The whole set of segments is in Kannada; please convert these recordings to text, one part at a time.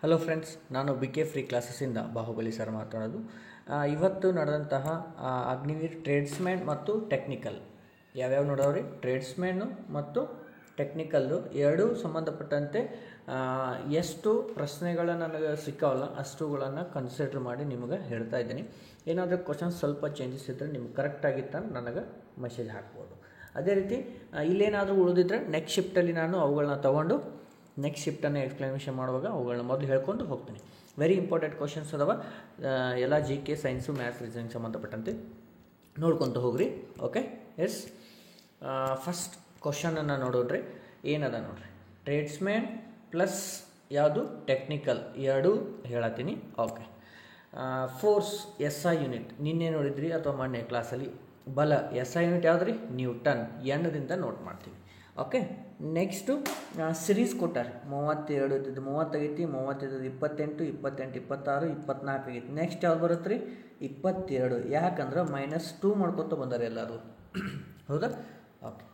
ಹಲೋ ಫ್ರೆಂಡ್ಸ್, ನಾನು ಬಿ ಕೆ ಫ್ರೀ ಕ್ಲಾಸಸ್ಸಿಂದ ಬಾಹುಬಲಿ ಸರ್ ಮಾತಾಡೋದು. ಇವತ್ತು ನಡೆದಂತಹ ಅಗ್ನಿವೀರ್ ಟ್ರೇಡ್ಸ್ಮ್ಯಾನ್ ಮತ್ತು ಟೆಕ್ನಿಕಲ್ ಯಾವ್ಯಾವ ನೋಡೋರಿ, ಟ್ರೇಡ್ಸ್ಮ್ಯಾನು ಮತ್ತು ಟೆಕ್ನಿಕಲ್ಲು ಎರಡೂ ಸಂಬಂಧಪಟ್ಟಂತೆ ಎಷ್ಟು ಪ್ರಶ್ನೆಗಳು ನನಗೆ ಸಿಕ್ಕಾವಲ್ಲ ಅಷ್ಟುಗಳನ್ನು ಕನ್ಸಿಡರ್ ಮಾಡಿ ನಿಮಗೆ ಹೇಳ್ತಾ ಇದ್ದೀನಿ. ಏನಾದರೂ ಕ್ವಶನ್ಸ್ ಸ್ವಲ್ಪ ಚೇಂಜಸ್ ಇದ್ದರೆ ನಿಮ್ಗೆ ಕರೆಕ್ಟಾಗಿತ್ತು ನನಗೆ ಮೆಸೇಜ್ ಹಾಕ್ಬೋದು. ಅದೇ ರೀತಿ ಇಲ್ಲೇನಾದರೂ ಉಳಿದಿದ್ರೆ ನೆಕ್ಸ್ಟ್ ಶಿಫ್ಟಲ್ಲಿ ನಾನು ಅವುಗಳನ್ನ ತೊಗೊಂಡು ನೆಕ್ಸ್ಟ್ ಶಿಫ್ಟನ್ನು ಎಕ್ಸ್ಪ್ಲನೇಷನ್ ಮಾಡುವಾಗ ಅವುಗಳನ್ನ ಮೊದಲು ಹೇಳ್ಕೊಂಡು ಹೋಗ್ತೀನಿ. ವೆರಿ ಇಂಪಾರ್ಟೆಂಟ್ ಕ್ವಶನ್ಸ್ ಅದಾವ, ಎಲ್ಲ G K, science, maths, reasoning ಸಂಬಂಧಪಟ್ಟಂತೆ ನೋಡ್ಕೊತ ಹೋಗ್ರಿ. Okay, yes. ಫಸ್ಟ್ ಕ್ವಶನನ್ನು ನೋಡೋಣ್ರಿ. ಏನದ ನೋಡ್ರಿ, ಟ್ರೇಡ್ಸ್ಮ್ಯಾನ್ ಪ್ಲಸ್ ಯಾವುದು ಟೆಕ್ನಿಕಲ್ ಎರಡೂ ಹೇಳತ್ತೀನಿ. Okay, force S I unit ನಿನ್ನೆ ನೋಡಿದ್ರಿ ಅಥವಾ ಮೊನ್ನೆ ಕ್ಲಾಸಲ್ಲಿ. ಬಲ ಎಸ್ ಐ ಯೂನಿಟ್ ಯಾವ್ದು ರೀ, ನ್ಯೂಟನ್. ಎಣ್ಣದಿಂದ ನೋಟ್ ಮಾಡ್ತೀವಿ. ಓಕೆ, ನೆಕ್ಸ್ಟು ಸಿರೀಸ್ ಕೊಟ್ಟಾರೆ. 32 ಇದ್ದದ್ದು 30 ಆಗೈತಿ, 35 28, 28 26, 24 ಆಗೈತಿ. ನೆಕ್ಸ್ಟ್ ಯಾವ್ದು ಬರುತ್ತೆ ರೀ, 22. ಯಾಕಂದ್ರೆ -2 ಮಾಡ್ಕೊತ ಬಂದಾರೆ ಎಲ್ಲರೂ. ಹೌದಾ? ಓಕೆ,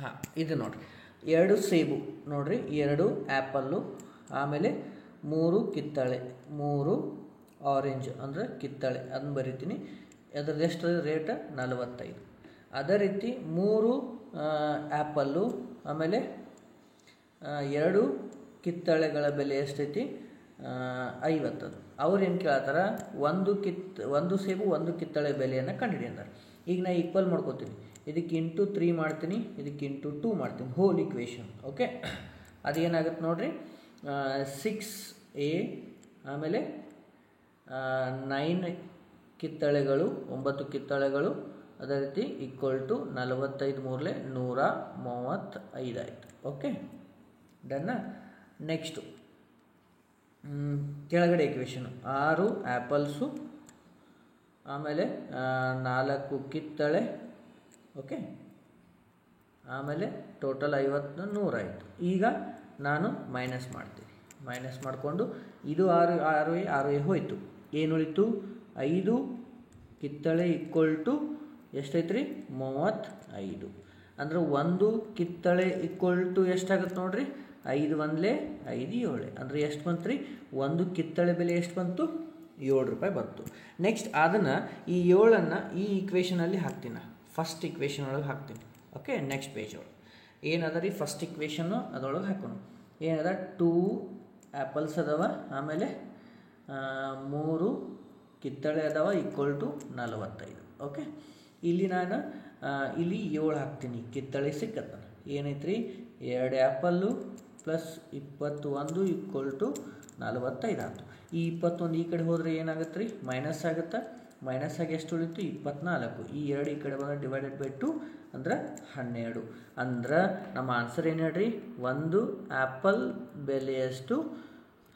ಹಾಂ, ಇದು ನೋಡಿರಿ, 2 ಸೇಬು ನೋಡಿರಿ, 2 ಆ್ಯಪಲ್ಲು, ಆಮೇಲೆ 3 ಕಿತ್ತಳೆ, 3 ಆರೆಂಜ್ ಅಂದರೆ ಕಿತ್ತಳೆ, ಅದನ್ನು ಬರಿತೀನಿ. ಅದ್ರದ್ದು ಎಷ್ಟು ರೇಟ್ 45. ಅದೇ ರೀತಿ 3 ಆ್ಯಪಲ್ಲು ಆಮೇಲೆ 2 ಕಿತ್ತಳೆಗಳ ಬೆಲೆ ಎಷ್ಟೈತಿ, 50. ಅವ್ರು ಏನು ಕೇಳ್ತಾರೆ, ಒಂದು ಸೇಬು 1 ಕಿತ್ತಳೆ ಬೆಲೆಯನ್ನು ಕಂಡುಹಿಡಿ ಅಂತಾರೆ. ಈಗ ನಾ ಈಕ್ವಲ್ ಮಾಡ್ಕೋತೀನಿ, ಇದಕ್ಕೆ ಇಂಟು 3 ಮಾಡ್ತೀನಿ, ಇದಕ್ಕೆ ಇಂಟು 2 ಮಾಡ್ತೀನಿ, ಹೋಲ್ ಈಕ್ವೇಷನ್. ಓಕೆ, ಅದೇನಾಗುತ್ತೆ ನೋಡಿರಿ, 6a ಆಮೇಲೆ 9 ಕಿತ್ತಳೆಗಳು, 9 ಕಿತ್ತಳೆಗಳು, ಅದೇ ರೀತಿ ಈಕ್ವಲ್ ಟು 45 ಮೂರಲೆ 135 ಆಯಿತು. ಓಕೆ, ಡನ್ನ. ನೆಕ್ಸ್ಟು ಕೆಳಗಡೆ ಈಕ್ವೇಷನು 6 ಆ್ಯಪಲ್ಸು ಆಮೇಲೆ 4 ಕಿತ್ತಳೆ. ಓಕೆ, ಆಮೇಲೆ ಟೋಟಲ್ 50 100 ಆಯಿತು. ಈಗ ನಾನು ಮೈನಸ್ ಮಾಡ್ತೀನಿ. ಮೈನಸ್ ಮಾಡಿಕೊಂಡು ಇದು 6 ಹೋಯಿತು. ಏನು ಉಳಿತು, 5 ಕಿತ್ತಳೆ ಈಕ್ವಲ್ ಟು ಎಷ್ಟೈತೆ ರೀ, 35. ಅಂದ್ರೆ 1 ಕಿತ್ತಳೆ ಈಕ್ವಲ್ ಟು ಎಷ್ಟಾಗುತ್ತೆ ನೋಡಿರಿ, 5 1 5 7. ಅಂದರೆ ಎಷ್ಟು ಬಂತು ರೀ, 1 ಕಿತ್ತಳೆ ಬೆಲೆ ಎಷ್ಟು ಬಂತು, 7 ರೂಪಾಯಿ ಬಂತು. ನೆಕ್ಸ್ಟ್ ಅದನ್ನು ಈ 7ಅನ್ನು ಈ ಈಕ್ವೇಷನಲ್ಲಿ ಹಾಕ್ತೀನಿ, ಫಸ್ಟ್ ಈಕ್ವೇಷನ್ ಒಳಗೆ ಹಾಕ್ತೀನಿ. ಓಕೆ, ನೆಕ್ಸ್ಟ್ ಪೇಜ್ ಒಳಗೆ ಏನದ ರೀ, ಫಸ್ಟ್ ಈಕ್ವೇಷನ್ನು ಅದರೊಳಗೆ ಹಾಕೋಣ. ಏನದ, 2 ಆ್ಯಪಲ್ಸ್ ಅದಾವ, ಆಮೇಲೆ 3 ಕಿತ್ತಳೆ ಅದಾವ ಈಕ್ವಲ್ ಟು 45. ಓಕೆ, ಇಲ್ಲಿ ನಾನು ಇಲ್ಲಿ 7 ಹಾಕ್ತೀನಿ, ಕಿತ್ತಳೆ ಸಿಕ್ಕತ್ತ. ಏನೈತ್ರಿ, 2 ಆ್ಯಪಲ್ಲು ಪ್ಲಸ್ 21 ಈಕ್ವಲ್ ಟು 45 ಆಯಿತು. ಈ 21 ಈ ಕಡೆ ಹೋದರೆ ಏನಾಗುತ್ತೆ ರೀ, ಮೈನಸ್ ಆಗುತ್ತಾ. ಮೈನಸ್ ಆಗಿ ಎಷ್ಟು ಉಳಿತು, 24. ಈ 2 ಈ ಕಡೆ ಬಂದರೆ ಡಿವೈಡೆಡ್ ಬೈ 2 ಅಂದ್ರೆ 12. ಅಂದ್ರೆ ನಮ್ಮ ಆನ್ಸರ್ ಏನು ಹೇಳ್ರಿ, 1 ಆ್ಯಪಲ್ ಬೆಲೆಯಷ್ಟು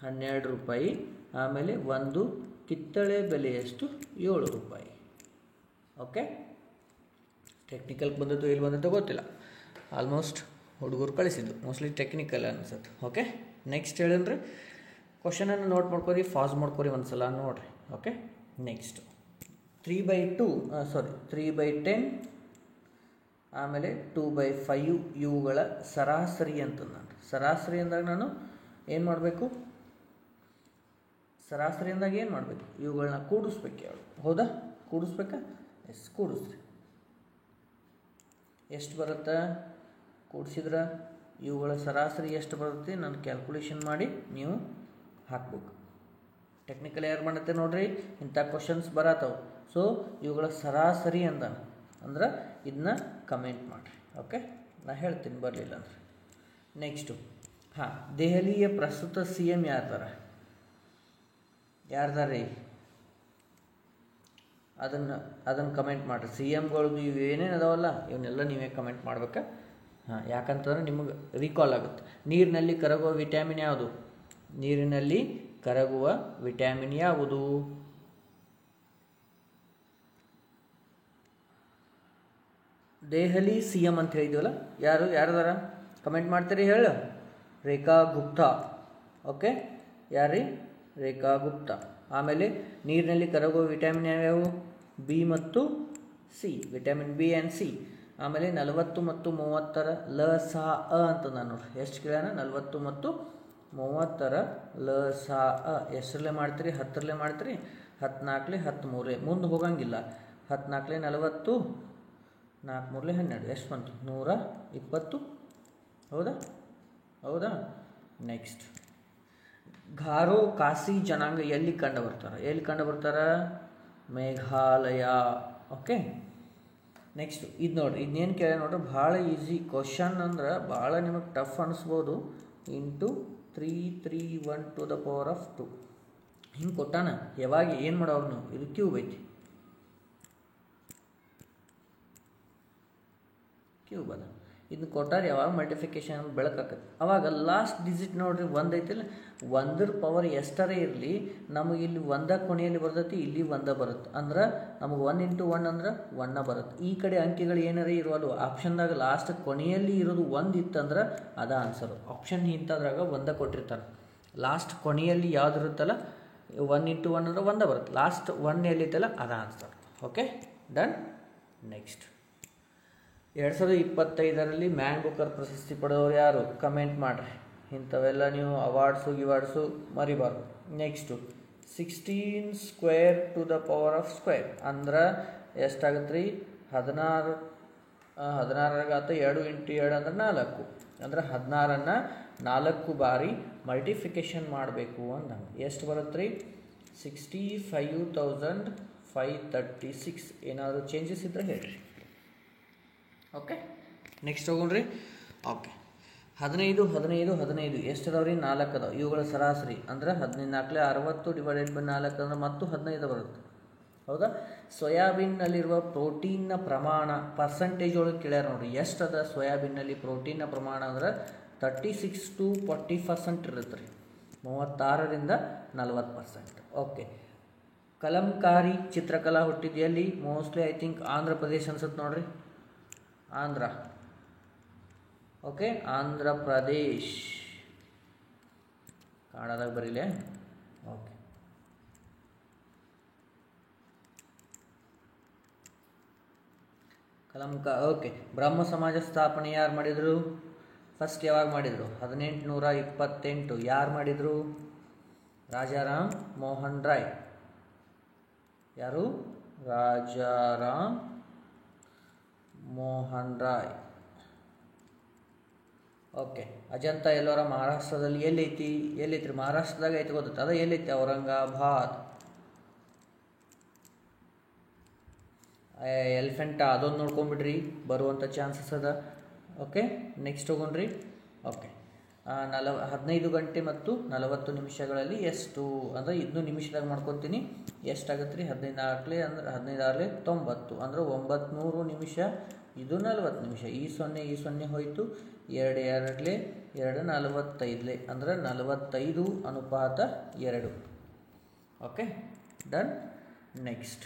12 ರೂಪಾಯಿ, ಆಮೇಲೆ 1 ಕಿತ್ತಳೆ ಬೆಲೆಯಷ್ಟು 7 ರೂಪಾಯಿ. ಓಕೆ, ಟೆಕ್ನಿಕಲ್ಗೆ ಬಂದದ್ದು ಎಲ್ಲಿ ಬಂದದ್ದು ಗೊತ್ತಿಲ್ಲ, ಆಲ್ಮೋಸ್ಟ್ ಹುಡುಗರು ಕಳಿಸಿದ್ದು, ಮೋಸ್ಟ್ಲಿ ಟೆಕ್ನಿಕಲ್ ಅನ್ಸುತ್ತೆ. ಓಕೆ, ನೆಕ್ಸ್ಟ್ ಹೇಳಿದ್ರೆ ಕ್ವಶನನ್ನು ನೋಟ್ ಮಾಡ್ಕೊರಿ, ಫಾಸ್ ಮಾಡ್ಕೊರಿ ಒಂದು ಸಲ ನೋಡಿರಿ. ಓಕೆ, ನೆಕ್ಸ್ಟು 3/10 ಆಮೇಲೆ 2/5 ಇವುಗಳ ಸರಾಸರಿ ಅಂತ. ನಾನು ಸರಾಸರಿ ಅಂದಾಗ ನಾನು ಏನು ಮಾಡಬೇಕು, ಸರಾಸರಿ ಅಂದಾಗ ಏನು ಮಾಡಬೇಕು, ಇವುಗಳನ್ನ ಕೂಡಿಸ್ಬೇಕು. ಯಾವುದು, ಹೌದಾ, ಕೂಡಿಸ್ಬೇಕಾ? ಎಸ್, ಕೂಡಿಸ್ರಿ. ಎಷ್ಟು ಬರುತ್ತೆ, ಕೂಡಿಸಿದ್ರೆ ಇವುಗಳ ಸರಾಸರಿ ಎಷ್ಟು ಬರುತ್ತೆ, ನಾನು ಕ್ಯಾಲ್ಕುಲೇಷನ್ ಮಾಡಿ ನೀವು ಹಾಕ್ಬೇಕು. ಟೆಕ್ನಿಕಲ್ ಯಾರು ಮಾಡುತ್ತೆ ನೋಡ್ರಿ, ಇಂಥ ಕ್ವಶನ್ಸ್ ಬರತ್ತವು. ಸೊ ಇವುಗಳ ಸರಾಸರಿ ಅಂದ್ರೆ ಇದನ್ನ ಕಮೆಂಟ್ ಮಾಡಿರಿ. ಓಕೆ, ನಾನು ಹೇಳ್ತೀನಿ ಬರಲಿಲ್ಲ ಅಂದರೆ. ನೆಕ್ಸ್ಟು, ಹಾಂ, ದೆಹಲಿಯ ಪ್ರಸ್ತುತ CM ಯಾರ್ದಾರ ರೀ, ಅದನ್ನು ಕಮೆಂಟ್ ಮಾಡಿರಿ. CMಗಳದ್ದು ಇವೇನೇನು ಅದಾವಲ್ಲ ಇವನ್ನೆಲ್ಲ ನೀವೇ ಕಮೆಂಟ್ ಮಾಡ್ಬೇಕಾ. ಹಾಂ, ಯಾಕಂತಂದ್ರೆ ನಿಮಗೆ ರೀಕಾಲ್ ಆಗುತ್ತೆ. ನೀರಿನಲ್ಲಿ ಕರಗುವ ವಿಟ್ಯಾಮಿನ್ ಯಾವುದು, ನೀರಿನಲ್ಲಿ ಕರಗುವ ವಿಟ್ಯಾಮಿನ್ ಯಾವುದು, ದೆಹಲಿ CM ಅಂತ ಹೇಳಿದ್ವಲ್ಲ, ಯಾರದಾರ ಕಮೆಂಟ್ ಮಾಡ್ತೀರಿ, ಹೇಳು. ರೇಖಾ ಗುಪ್ತಾ. ಓಕೆ, ಯಾರೀ, ರೇಖಾ ಗುಪ್ತಾ. ಆಮೇಲೆ ನೀರಿನಲ್ಲಿ ಕರಗುವ ವಿಟ್ಯಾಮಿನ್ ಯಾವ್ಯಾವು, B ಮತ್ತು C, vitamin B and C. ಆಮೇಲೆ 40 ಮತ್ತು 30 ಲ ಸ ಅ ಅಂತ ನಾನು ಎಷ್ಟು ಕೇಳ್ಯಾನ, 40 ಮತ್ತು 30ರ ಲ ಸಾ ಅ ಎಷ್ಟರಲ್ಲೇ ಮಾಡ್ತೀರಿ? 10ರಲ್ಲೇ ಮಾಡ್ತೀರಿ. 14 13 ಮುಂದೆ ಹೋಗಂಗಿಲ್ಲ. 14 40, 4 12 ಎಷ್ಟು ಬಂತು? 120. ಹೌದಾ? ಹೌದಾ? ನೆಕ್ಸ್ಟ್, ಗಾರೋ ಖಾಸಿ ಜನಾಂಗ ಎಲ್ಲಿ ಕಂಡು ಬರ್ತಾರೆ? ಮೇಘಾಲಯ. ಓಕೆ. ನೆಕ್ಸ್ಟ್ ಇದು ನೋಡ್ರಿ, ಇದನ್ನೇನು ಕೇಳ ನೋಡ್ರಿ, ಭಾಳ ಈಸಿ ಕ್ವಶನ್ ಅಂದ್ರೆ ಭಾಳ ನಿಮಗೆ ಟಫ್ ಅನಿಸ್ಬೋದು. ಇಂಟು 331 ಹಿಂಗೆ ಕೊಟ್ಟಾನ. ಯಾವಾಗ ಏನು ಮಾಡೋರು ನೀವು? ಇದು ಕ್ಯೂಬ್ ಐತಿ, ಕ್ಯೂಬ್ ಅದ. ಇದನ್ನ ಕೊಟ್ಟಾರೆ ಯಾವಾಗ ಮಲ್ಟಿಫಿಕೇಶನ್ ಬೆಳಕಾಕತ್ತೆ. ಅವಾಗ ಲಾಸ್ಟ್ ಡಿಜಿಟ್ ನೋಡ್ರಿ, 1 ಐತಿಲ್ಲ, 1ರ ಪವರ್ ಎಷ್ಟರೇ ಇರಲಿ ನಮಗೆ ಇಲ್ಲಿ 1 ಕೊನೆಯಲ್ಲಿ ಬರ್ತೈತಿ, ಇಲ್ಲಿ 1 ಬರುತ್ತೆ. ಅಂದ್ರೆ ನಮಗೆ 1 × 1 ಅಂದ್ರೆ 1 ಬರುತ್ತೆ. ಈ ಕಡೆ ಅಂಕಿಗಳು ಏನಾರ ಇರುವಲ್ವ ಆಪ್ಷನ್ದಾಗ ಲಾಸ್ಟ್ ಕೊನೆಯಲ್ಲಿ ಇರೋದು 1 ಇತ್ತಂದ್ರೆ ಅದ ಆನ್ಸರು. ಆಪ್ಷನ್ ಇಂಥದ್ರಾಗ 1 ಕೊಟ್ಟಿರ್ತಾರೆ. ಲಾಸ್ಟ್ ಕೊನೆಯಲ್ಲಿ ಯಾವ್ದು ಇರುತ್ತಲ್ಲ 1 × 1 ಅಂದ್ರೆ 1 ಬರುತ್ತೆ. ಲಾಸ್ಟ್ 1 ಎಲ್ಲಿತ್ತಲ್ಲ ಅದ ಆನ್ಸರ್. Okay, done. ನೆಕ್ಸ್ಟ್, 2025ರಲ್ಲಿ ಮ್ಯಾನ್ ಬುಕರ್ ಪ್ರಶಸ್ತಿ ಪಡೆದವರು ಯಾರು? ಕಮೆಂಟ್ ಮಾಡಿರಿ. ಇಂಥವೆಲ್ಲ ನೀವು ಅವಾರ್ಡ್ಸು ಮರಿಬಾರ್ದು. Next 16 square to the power of square ಅಂದ್ರೆ ಎಷ್ಟಾಗುತ್ತೆ ರೀ? 16 2 × 2 ಅಂದ್ರೆ 4. ಅಂದ್ರೆ 16ನ್ನು 4 ಬಾರಿ ಮಲ್ಟಿಫಿಕೇಶನ್ ಮಾಡಬೇಕು ಅಂದಂಗೆ ಎಷ್ಟು ಬರುತ್ತೆ ರೀ? 65,536. ಏನಾದರೂ ಚೇಂಜಸ್ ಇದ್ದರೆ ಹೇಳ್ರಿ. ಓಕೆ, ನೆಕ್ಸ್ಟ್ ಹೋಗೋಣ್ರಿ. ಓಕೆ, 15 15 15 ಎಷ್ಟು ಅದಾವೆ ರೀ? 4 ಅದಾವೆ. ಇವುಗಳ ಸರಾಸರಿ ಅಂದ್ರೆ 15 4 60 / 4 ಅಂದ್ರೆ ಮತ್ತು 15 ಬರುತ್ತೆ. ಹೌದಾ? ಸೋಯಾಬೀನ್ನಲ್ಲಿರುವ ಪ್ರೋಟೀನ್ನ ಪ್ರಮಾಣ ಪರ್ಸೆಂಟೇಜ್ ಒಳಗೆ ಕೇಳ್ಯಾರ ನೋಡಿರಿ. ಎಷ್ಟದ ಸೋಯಾಬೀನ್ನಲ್ಲಿ ಪ್ರೋಟೀನ್ನ ಪ್ರಮಾಣ ಅಂದ್ರೆ 36 to 40% ಇರುತ್ತೆ ರೀ. 36ರಿಂದ 40%. ಓಕೆ, ಕಲಂಕಾರಿ ಚಿತ್ರಕಲಾ ಹುಟ್ಟಿದೆಯಲ್ಲಿ? Mostly I think Andhra Pradesh ಅನ್ಸುತ್ತೆ ನೋಡ್ರಿ. ಆಂಧ್ರ. ಓಕೆ, ಆಂಧ್ರ ಪ್ರದೇಶ್. ಕನ್ನಡದಾಗ ಬರೀಲೆ. ಓಕೆ, ಓಕೆ, ಬ್ರಹ್ಮ ಸಮಾಜ ಸ್ಥಾಪನೆ ಯಾರು ಮಾಡಿದರು? ಫಸ್ಟ್ ಯಾವಾಗ ಮಾಡಿದರು? 1828. ಯಾರು ಮಾಡಿದರು? ರಾಜಾರಾಮ್ ಮೋಹನ್ ರಾಯ್. ಯಾರು? ರಾಜಾರಾಮ್ ಮೋಹನ್ ರಾಯ್. ಓಕೆ, ಅಜಂತ ಎಲ್ಲೋರ ಮಹಾರಾಷ್ಟ್ರದಲ್ಲಿ ಎಲ್ಲೈತಿ ರೀ? ಮಹಾರಾಷ್ಟ್ರದಾಗ ಐತಿ, ಗೊತ್ತೈತೆ ಅದು ಎಲ್ಲೈತಿ? ಔರಂಗಾಬಾದ್. ಎಲಿಫೆಂಟ ಅದೊಂದು ನೋಡ್ಕೊಂಬಿಡ್ರಿ, ಬರುವಂಥ ಚಾನ್ಸಸ್ ಅದ. ಓಕೆ, ನೆಕ್ಸ್ಟ್ ಹೋಗೋಣ್ರಿ. ಓಕೆ, 15 ಗಂಟೆ ಮತ್ತು 40 ನಿಮಿಷಗಳಲ್ಲಿ ಎಷ್ಟು ಅಂದರೆ ಇದನ್ನು ನಿಮಿಷದಾಗ ಮಾಡ್ಕೊತೀನಿ. ಎಷ್ಟಾಗತ್ತೆ ರೀ? 15 ಅಂದ್ರೆ 15 90 ಅಂದ್ರೆ 900 ನಿಮಿಷ. ಇದು 40 ನಿಮಿಷ. ಈ 0 ಹೋಯಿತು. 2 2 2 45 ಅಂದ್ರೆ 45:2. Okay, done. ನೆಕ್ಸ್ಟ್,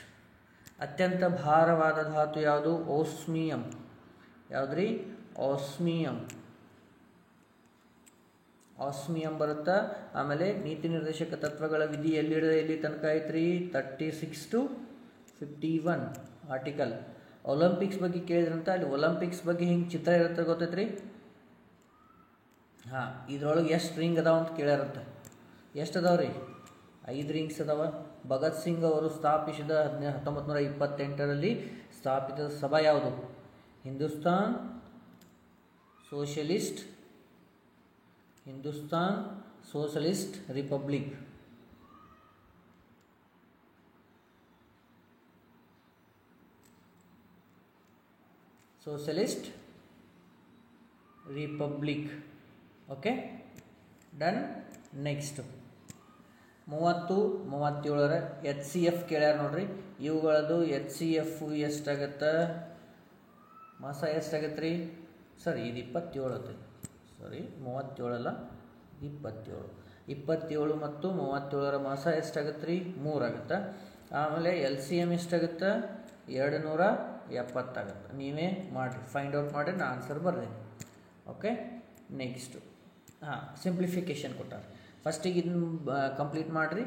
ಅತ್ಯಂತ ಭಾರವಾದ ಧಾತು ಯಾವುದು? ಓಸ್ಮಿಯಂ. ಯಾವುದ್ರಿ? ಆಸ್ಮಿಯಂ ಬರುತ್ತಾ. ಆಮೇಲೆ ನೀತಿ ನಿರ್ದೇಶಕ ತತ್ವಗಳ ವಿಧಿ ಎಲ್ಲಿ ತನಕ ಐತ್ರಿ? 36 to 51 ಆರ್ಟಿಕಲ್. ಒಲಿಂಪಿಕ್ಸ್ ಬಗ್ಗೆ ಕೇಳಿದ್ರಂತ, ಅಲ್ಲಿ ಒಲಿಂಪಿಕ್ಸ್ ಬಗ್ಗೆ ಹಿಂಗೆ ಚಿತ್ರ ಇರುತ್ತೆ, ಗೊತ್ತೈತ್ರಿ? ಹಾಂ, ಇದ್ರೊಳಗೆ ಎಷ್ಟು ರಿಂಗ್ ಅದಾವ ಅಂತ ಕೇಳಿರುತ್ತೆ. ಎಷ್ಟು ಅದಾವ ರೀ? 5 ರಿಂಗ್ಸ್ ಅದಾವ. ಭಗತ್ ಸಿಂಗ್ ಅವರು ಸ್ಥಾಪಿಸಿದ 1928ರಲ್ಲಿ ಸ್ಥಾಪಿತ ಸಭಾ ಯಾವುದು? Hindustan Socialist Republic. Okay, done. Next 37ರ HCF ಕೇಳ್ಯಾರ ನೋಡ್ರಿ. ಇವುಗಳದ್ದು HCF ಎಷ್ಟಾಗತ್ತೆ? ಮಾಸ ಎಷ್ಟಾಗತ್ತೆ ರೀ? ಸರಿ, ಇದು 27 ಐತಿ. ಸಾರಿ, 37 ಅಲ್ಲ, 27. 27 ಮತ್ತು 37ರ ಮಾಸ ಎಷ್ಟಾಗತ್ತೆ ರೀ? 3 ಆಗುತ್ತೆ. ಆಮೇಲೆ LCM ಎಷ್ಟಾಗುತ್ತೆ? 270 ಆಗುತ್ತೆ. ನೀವೇ ಮಾಡಿರಿ, ಫೈಂಡ್ ಔಟ್ ಮಾಡಿ, ನಾನು ಆನ್ಸರ್ ಬರ್ದೇನೆ. ಓಕೆ, ನೆಕ್ಸ್ಟು ಸಿಂಪ್ಲಿಫಿಕೇಶನ್ ಕೊಟ್ಟಾರೆ. ಫಸ್ಟಿಗೆ ಇದನ್ನು ಕಂಪ್ಲೀಟ್ ಮಾಡಿರಿ.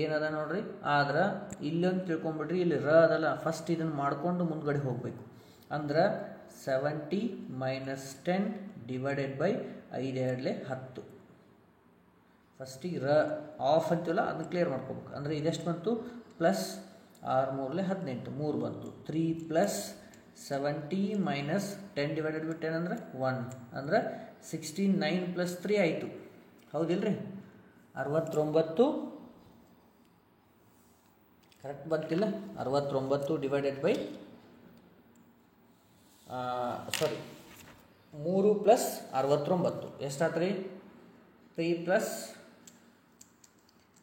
ಏನದ ನೋಡ್ರಿ, ಆದ್ರೆ ಇಲ್ಲೊಂದು ತಿಳ್ಕೊಂಬಿಡ್ರಿ, ಇಲ್ಲಿ ಅದಲ್ಲ. ಫಸ್ಟ್ ಇದನ್ನು ಮಾಡಿಕೊಂಡು ಮುಂದ್ಗಡೆ ಹೋಗಬೇಕು. ಅಂದ್ರೆ 70 - 10 / 5 2 10. ಫಸ್ಟಿಗೆ ಆಫ್ ಅಂತೀವಲ್ಲ ಅದನ್ನು ಕ್ಲಿಯರ್ ಮಾಡ್ಕೋಬೇಕು. ಅಂದರೆ ಇದೆಷ್ಟು ಬಂತು ಪ್ಲಸ್ 6 ಮೂರಲೆ 18 3 ಬಂತು. 3 ಪ್ಲಸ್ 70 ಮೈನಸ್ 10 ಡಿವೈಡೆಡ್ ಬೈ 10 ಅಂದರೆ 1 ಅಂದರೆ 16 9 ಪ್ಲಸ್ 3 ಆಯಿತು. ಹೌದಿಲ್ರಿ? 69 ಕರೆಕ್ಟ್ ಬಂತಿಲ್ಲ? 69 ಡಿವೈಡೆಡ್ ಬೈ 3 ಪ್ಲಸ್ 69 ಎಷ್ಟಾಯ್ತು ರೀ? 3 ಪ್ಲಸ್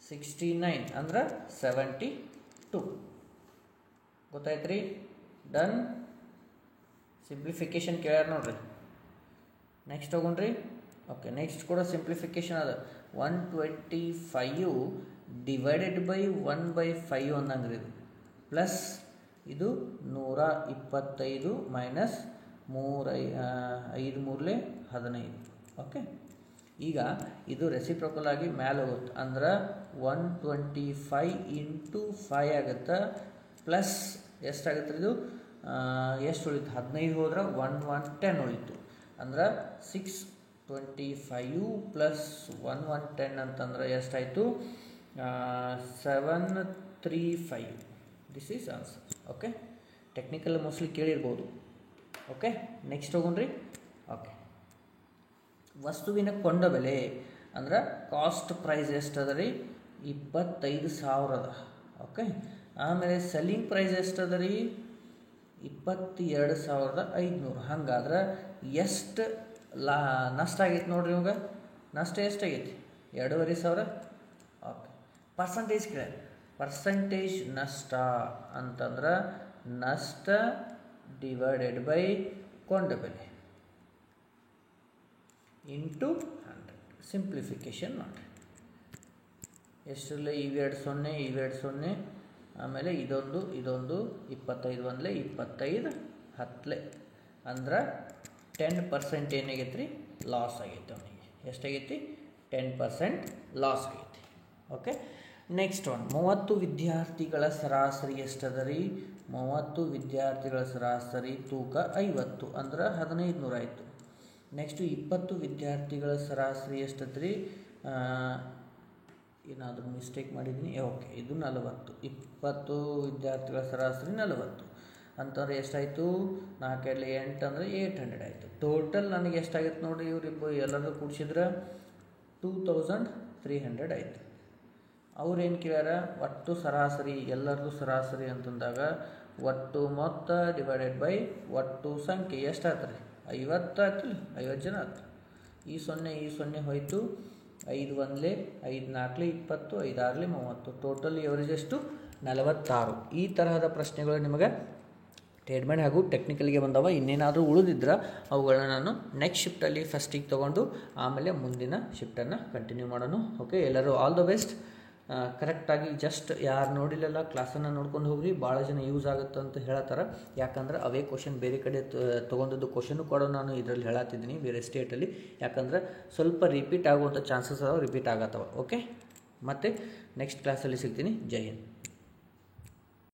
69 ಅಂದ್ರೆ 72. ಗೊತ್ತಾಯ್ತು ರೀ? ಡನ್. ಸಿಂಪ್ಲಿಫಿಕೇಶನ್ ಕೇಳ್ಯಾರ ನೋಡ್ರಿ. ನೆಕ್ಸ್ಟ್ ಹೋಗೋಣ್ರಿ. ಓಕೆ, ನೆಕ್ಸ್ಟ್ ಕೂಡ ಸಿಂಪ್ಲಿಫಿಕೇಶನ್ ಅದ. 125 ಡಿವೈಡೆಡ್ ಬೈ 1/5 ಅಂದಂಗ್ರಿ ಇದು ಪ್ಲಸ್ ಇದು 125 ಮೈನಸ್ 5 ಮೂರಲೆ 15. ಓಕೆ, ಈಗ ಇದು ರೆಸಿಪ್ರೋಕಲ್ ಆಗಿ ಮೇಲೆ ಹೋಗುತ್ತೆ. ಅಂದ್ರೆ 125 ಇಂಟು 5 ಆಗುತ್ತೆ. ಪ್ಲಸ್ ಎಷ್ಟಾಗುತ್ತೆ ಇದು? ಎಷ್ಟು ಉಳಿತು? 15 ಹೋದ್ರೆ 1110 ಉಳಿತು. ಅಂದ್ರೆ 625 ಪ್ಲಸ್ 1110 ಅಂತಂದ್ರೆ ಎಷ್ಟಾಯಿತು? 735. This is answer. Okay, technical mostly ಕೇಳಿರ್ಬೋದು. ಓಕೆ, ನೆಕ್ಸ್ಟ್ ಹೋಗೋಣ್ರಿ. ಓಕೆ, ವಸ್ತುವಿನ ಕೊಂಡ ಬೆಲೆ ಅಂದ್ರೆ ಕಾಸ್ಟ್ ಪ್ರೈಸ್ ಎಷ್ಟದ ರೀ? 25,000 ಅದ. ಓಕೆ, ಆಮೇಲೆ ಸೆಲ್ಲಿಂಗ್ ಪ್ರೈಸ್ ಎಷ್ಟದ ರೀ? 22,500. ಹಂಗಾದ್ರೆ ಎಷ್ಟು ನಷ್ಟ ಆಗೈತೆ ನೋಡ್ರಿ ಇವಾಗ? ನಷ್ಟ ಎಷ್ಟಾಗೈತಿ? 2,500. ಓಕೆ, ಪರ್ಸಂಟೇಜ್ ಕೇಳ. ಪರ್ಸಂಟೇಜ್ ನಷ್ಟ ಅಂತಂದ್ರೆ ನಷ್ಟ ಡಿವೈಡೆಡ್ ಬೈ ಕೊಂಡ ಬೆಲೆ ಇಂಟು 100. ಸಿಂಪ್ಲಿಫಿಕೇಶನ್ ಮಾಡಿರಿ. ಎಷ್ಟರಲ್ಲೇ ಇವೆರಡು 0 ಇವೆರಡು 0, ಆಮೇಲೆ ಇದೊಂದು 25 ಒಂದಲೇ 25 10 ಅಂದ್ರೆ 10% ಏನಾಗೈತೆ ರೀ? ಲಾಸ್ ಆಗೈತೆ ಅವನಿಗೆ. ಎಷ್ಟಾಗೈತಿ? 10% ಲಾಸ್ ಆಗೈತಿ. ಓಕೆ, ನೆಕ್ಸ್ಟ್ 30 ವಿದ್ಯಾರ್ಥಿಗಳ ಸರಾಸರಿ ಎಷ್ಟದ ರೀ? 30 ವಿದ್ಯಾರ್ಥಿಗಳ ಸರಾಸರಿ ತೂಕ 50 ಅಂದ್ರೆ 1500 ಆಯಿತು. ನೆಕ್ಸ್ಟು 20 ವಿದ್ಯಾರ್ಥಿಗಳ ಸರಾಸರಿ ಎಷ್ಟದ ರೀ? ಏನಾದರೂ ಮಿಸ್ಟೇಕ್ ಮಾಡಿದ್ದೀನಿ. ಓಕೆ, ಇದು 40. 20 ವಿದ್ಯಾರ್ಥಿಗಳ ಸರಾಸರಿ 40 ಅಂತಂದರೆ ಎಷ್ಟಾಯಿತು? 4 8 ಅಂದರೆ 800 ಆಯಿತು. ಟೋಟಲ್ ನನಗೆ ಎಷ್ಟಾಗಿತ್ತು ನೋಡಿರಿ? ಇವರಿಬ್ಬರು ಎಲ್ಲರೂ ಕೂಡಿಸಿದ್ರೆ 2300 ಆಯಿತು. ಅವ್ರೇನು ಕೇಳ್ಯಾರ? ಒಟ್ಟು ಸರಾಸರಿ, ಎಲ್ಲರದು ಸರಾಸರಿ ಅಂತಂದಾಗ ಒಟ್ಟು ಮೊತ್ತ ಡಿವೈಡೆಡ್ ಬೈ ಒಟ್ಟು ಸಂಖ್ಯೆ ಎಷ್ಟಾಯ್ತು ರೀ? 50 ಆಯ್ತು. 50 ಜನ ಆಯ್ತು. ಈ 0 ಹೋಯಿತು. 5 ಒಂದಲೇ 5 4 20, 5 6 30. ಟೋಟಲ್ ಎವರೇಜ್ ಎಷ್ಟು? 46. ಈ ತರಹದ ಪ್ರಶ್ನೆಗಳು ನಿಮಗೆ ಟ್ರೇಡ್ಮೆಂಟ್ ಹಾಗೂ ಟೆಕ್ನಿಕಲ್ಗೆ ಬಂದವ. ಇನ್ನೇನಾದರೂ ಉಳಿದಿದ್ರೆ ಅವುಗಳನ್ನ ನಾನು ನೆಕ್ಸ್ಟ್ ಶಿಫ್ಟಲ್ಲಿ ಫಸ್ಟಿಗೆ ತೊಗೊಂಡು ಆಮೇಲೆ ಮುಂದಿನ ಶಿಫ್ಟನ್ನು ಕಂಟಿನ್ಯೂ ಮಾಡೋಣ. ಓಕೆ, ಎಲ್ಲರೂ ಆಲ್ ದ ಬೆಸ್ಟ್. ಕರೆಕ್ಟಾಗಿ ಜಸ್ಟ್ ಯಾರು ನೋಡಿಲ್ಲಲ್ಲ ಕ್ಲಾಸನ್ನು ನೋಡ್ಕೊಂಡು ಹೋಗ್ರಿ. ಭಾಳ ಜನ ಯೂಸ್ ಆಗುತ್ತೆ ಅಂತ ಹೇಳತ್ತಾರೆ. ಯಾಕಂದ್ರೆ ಅವೇ ಕ್ವಶನ್ ಬೇರೆ ಕಡೆ ತೊಗೊಂಡದ್ದು ಕ್ವಶನ್ನು ಕೂಡ ನಾನು ಇದರಲ್ಲಿ ಹೇಳತ್ತಿದ್ದೀನಿ ಬೇರೆ ಸ್ಟೇಟಲ್ಲಿ. ಯಾಕಂದ್ರೆ ಸ್ವಲ್ಪ ರಿಪೀಟ್ ಆಗುವಂಥ ಚಾನ್ಸಸ್ ಅದಾವೆ, ರಿಪೀಟ್ ಆಗತ್ತವ. ಓಕೆ, ಮತ್ತು ನೆಕ್ಸ್ಟ್ ಕ್ಲಾಸಲ್ಲಿ ಸಿಗ್ತೀನಿ. ಜೈ ಹಿಂದ್.